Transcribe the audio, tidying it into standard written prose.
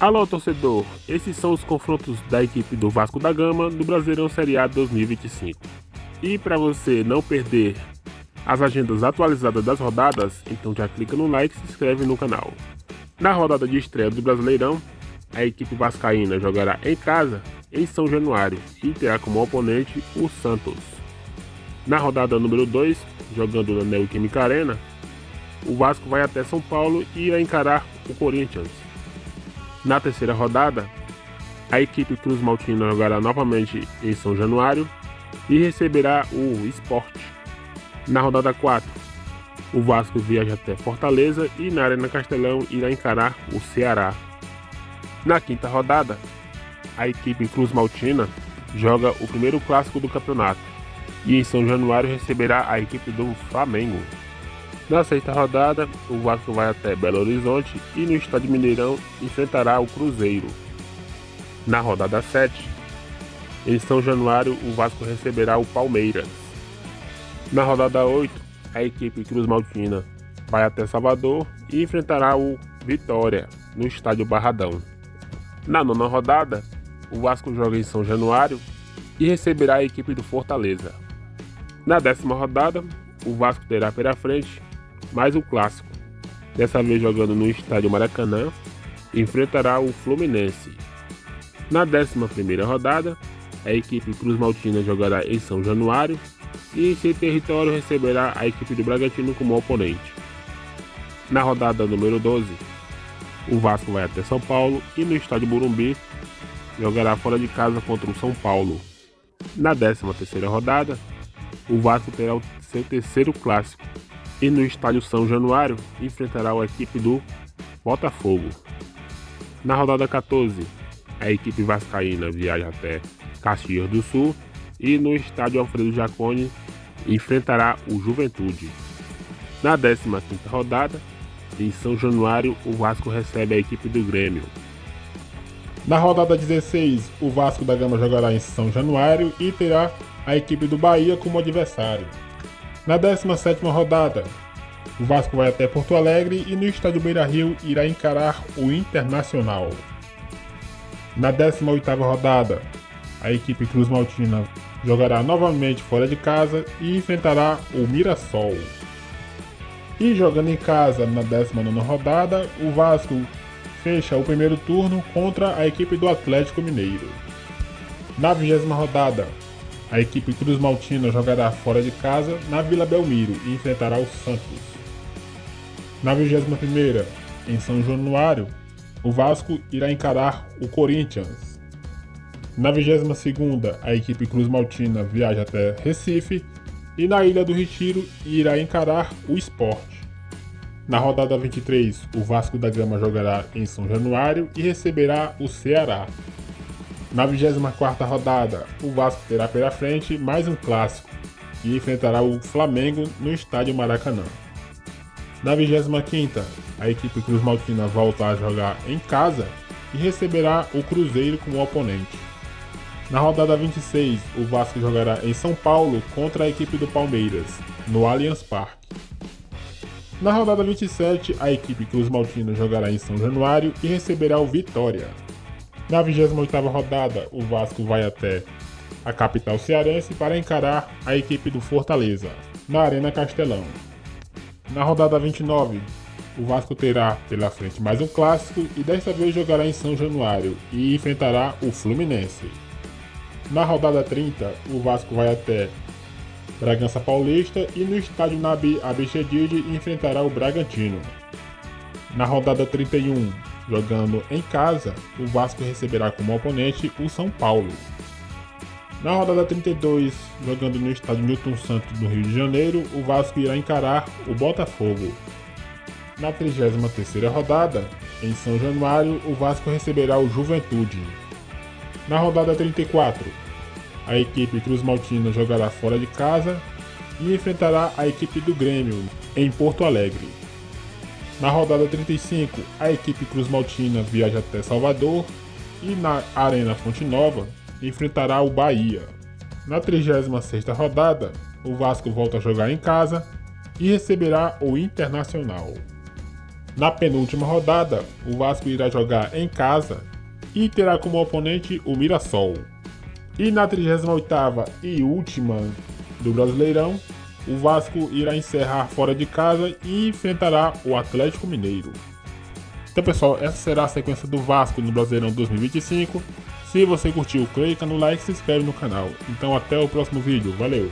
Alô, torcedor! Esses são os confrontos da equipe do Vasco da Gama no Brasileirão Série A 2025. E para você não perder as agendas atualizadas das rodadas, então já clica no like e se inscreve no canal. Na rodada de estreia do Brasileirão, a equipe vascaína jogará em casa em São Januário e terá como oponente o Santos. Na rodada número 2, jogando na Neoquímica Arena, o Vasco vai até São Paulo e irá encarar o Corinthians. Na terceira rodada, a equipe Cruz Maltina jogará novamente em São Januário e receberá o Sport. Na rodada 4, o Vasco viaja até Fortaleza e na Arena Castelão irá encarar o Ceará. Na quinta rodada, a equipe Cruz Maltina joga o primeiro clássico do campeonato e em São Januário receberá a equipe do Flamengo. Na sexta rodada, o Vasco vai até Belo Horizonte e no Estádio Mineirão enfrentará o Cruzeiro. Na rodada 7, em São Januário, o Vasco receberá o Palmeiras. Na rodada 8, a equipe Cruz Maltina vai até Salvador e enfrentará o Vitória no Estádio Barradão. Na nona rodada, o Vasco joga em São Januário e receberá a equipe do Fortaleza. Na 10ª rodada, o Vasco terá pela frente mais um clássico, dessa vez jogando no Estádio Maracanã, enfrentará o Fluminense. Na 11ª rodada, a equipe Cruz Maltina jogará em São Januário e em seu território receberá a equipe do Bragantino como oponente. Na rodada número 12, o Vasco vai até São Paulo e no Estádio Morumbi jogará fora de casa contra o São Paulo. Na 13ª rodada, o Vasco terá o seu terceiro clássico e no Estádio São Januário enfrentará a equipe do Botafogo. Na rodada 14, a equipe vascaína viaja até Caxias do Sul e no Estádio Alfredo Jaconi enfrentará o Juventude. Na 15ª rodada, em São Januário, o Vasco recebe a equipe do Grêmio. Na rodada 16, o Vasco da Gama jogará em São Januário e terá a equipe do Bahia como adversário. Na 17ª rodada, o Vasco vai até Porto Alegre e no Estádio Beira-Rio irá encarar o Internacional. Na 18ª rodada, a equipe Cruz Maltina jogará novamente fora de casa e enfrentará o Mirassol. E jogando em casa na 19ª rodada, o Vasco fecha o primeiro turno contra a equipe do Atlético Mineiro. Na 20ª rodada, a equipe Cruz Maltina jogará fora de casa na Vila Belmiro e enfrentará o Santos. Na 21ª, em São Januário, o Vasco irá encarar o Corinthians. Na 22ª, a equipe Cruz Maltina viaja até Recife e na Ilha do Retiro irá encarar o Sport. Na rodada 23, o Vasco da Gama jogará em São Januário e receberá o Ceará. Na 24ª rodada, o Vasco terá pela frente mais um clássico e enfrentará o Flamengo no Estádio Maracanã. Na 25ª, a equipe Cruz Maltina volta a jogar em casa e receberá o Cruzeiro como oponente. Na rodada 26, o Vasco jogará em São Paulo contra a equipe do Palmeiras, no Allianz Parque. Na rodada 27, a equipe Cruz Maltina jogará em São Januário e receberá o Vitória. Na 28ª rodada, o Vasco vai até a capital cearense para encarar a equipe do Fortaleza, na Arena Castelão. Na rodada 29, o Vasco terá pela frente mais um clássico e desta vez jogará em São Januário e enfrentará o Fluminense. Na rodada 30, o Vasco vai até Bragança Paulista e no estádio Nabi Abichedid enfrentará o Bragantino. Na rodada 31, jogando em casa, o Vasco receberá como oponente o São Paulo. Na rodada 32, jogando no estádio Newton Santos do Rio de Janeiro, o Vasco irá encarar o Botafogo. Na 33ª rodada, em São Januário, o Vasco receberá o Juventude. Na rodada 34, a equipe Cruz Maltina jogará fora de casa e enfrentará a equipe do Grêmio, em Porto Alegre. Na rodada 35, a equipe Cruz Maltina viaja até Salvador e na Arena Fonte Nova enfrentará o Bahia. Na 36ª rodada, o Vasco volta a jogar em casa e receberá o Internacional. Na penúltima rodada, o Vasco irá jogar em casa e terá como oponente o Mirassol. E na 38ª e última do Brasileirão, o Vasco irá encerrar fora de casa e enfrentará o Atlético Mineiro. Então pessoal, essa será a sequência do Vasco no Brasileirão 2025. Se você curtiu, clica no like e se inscreve no canal. Então até o próximo vídeo, valeu!